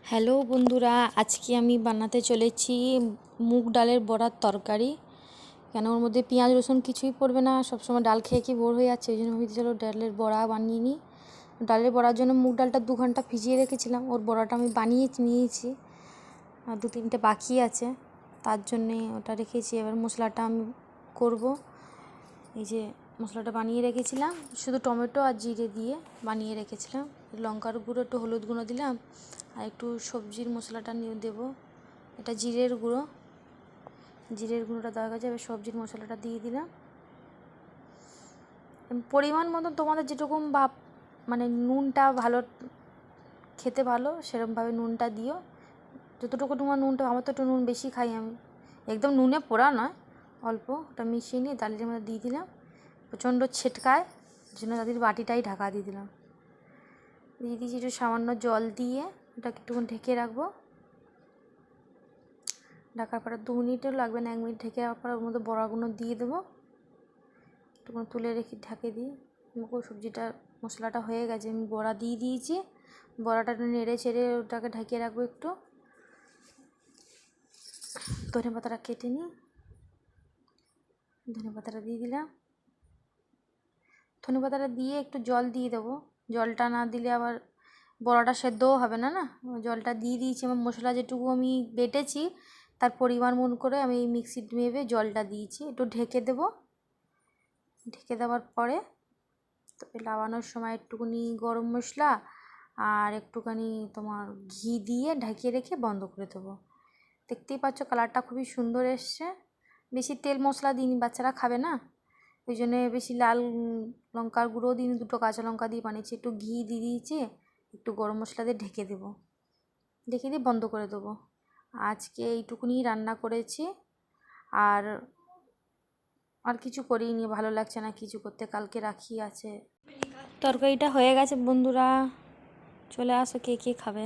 Hello বন্ধুরা, আজকে আমি বানাতে চলেছি মুগ ডালের বড়ার তরকারি। কেন ওর মধ্যে পেঁয়াজ রসুন কিছুই পড়বে না, সবসময় ডাল খেয়ে কি বোর হয়ে যাচ্ছে, ওই জন্য ভাবছি চলো ডালের বড়া বানিয়ে নিই। ডালের বড়ার জন্য মুগ ডালটা 2 ঘন্টা ভিজিয়ে রেখেছিলাম, ওর বড়াটা আমি বানিয়ে নিয়েছি, আর 2-3টে বাকি আছে, তার জন্যে ওটা রেখেছি। এবার মশলাটা আমি করব। এই যে মশলাটা বানিয়ে রেখেছিলাম, শুধু টমেটো আর জিরে দিয়ে বানিয়ে রেখেছিলাম। লঙ্কার গুঁড়ো, একটু হলুদ গুঁড়ো দিলাম, আর একটু সবজির মশলাটা নিয়ে দেবো। এটা জিরের গুঁড়োটা দেওয়া গেছে। এবার সবজির মশলাটা দিয়ে দিলাম। পরিমাণ মতো তোমাদের যেরকম বা মানে নুনটা ভালো খেতে ভালো সেরকমভাবে নুনটা দিও, যতটুকু তোমার নুনটা। আমার তো একটু নুন বেশি খাই আমি, একদম নুনে পোড়া নয়, অল্প। ওটা মিশিয়ে নিয়ে ডালের মধ্যে দিয়ে দিলাম। প্রচণ্ড ছেটকায়, জন্য তাদের বাটিটাই ঢাকা দিয়ে দিলাম। দিয়ে দিয়েছি একটু সামান্য জল দিয়ে, ওটাকে একটুক্ষণ ঢেকে রাখবো। ঢাকার পরে 2 মিনিটও লাগবে না, 1 মিনিট ঢেকে রাখার পর ওর মধ্যে বড়াগুলো দিয়ে দেবো। একটুক্ষণ তুলে রেখে ঢাকে দিই। সবজিটা মশলাটা হয়ে গেছে, আমি বড়া দিয়ে দিয়েছি। বড়াটা নেড়ে ছেড়ে ওটাকে ঢেকে রাখবো একটু। ধনে পাতাটা কেটে নিই, ধনে পাতাটা দিয়ে দিলাম। ধনে পাতাটা দিয়ে একটু জল দিয়ে দেবো, জলটা না দিলে আবার বড়াটা সেদ্ধও হবে না। জলটা দিয়ে দিয়েছি। আমার মশলা যেটুকু আমি বেটেছি তার পরিমাণ মন করে আমি মিক্সির ভেবে জলটা দিয়েছি। একটু ঢেকে দেবো। ঢেকে দেওয়ার পরে তবে লাগানোর সময় একটুখানি গরম মশলা আর একটুখানি তোমার ঘি দিয়ে ঢেকে রেখে বন্ধ করে দেবো। দেখতেই পাচ্ছ কালারটা খুবই সুন্দর এসছে। বেশি তেল মশলা দিইনি, বাচ্চারা খাবে না, ওই জন্যে বেশি লাল লঙ্কার গুঁড়ো দিইনি, 2টো কাঁচা লঙ্কা দিয়ে বানিয়েছি। একটু ঘি দিয়ে দিয়েছি, একটু গরম মশলা দিয়ে ঢেকে দেবো, ঢেকে দিয়ে বন্ধ করে দেবো। আজকে এইটুকুনি রান্না করেছি, আর কিছু করিনি, ভালো লাগছে না কিছু করতে, কালকে রাখি আছে। তরকারিটা হয়ে গেছে বন্ধুরা, চলে আসো কে কে খাবে।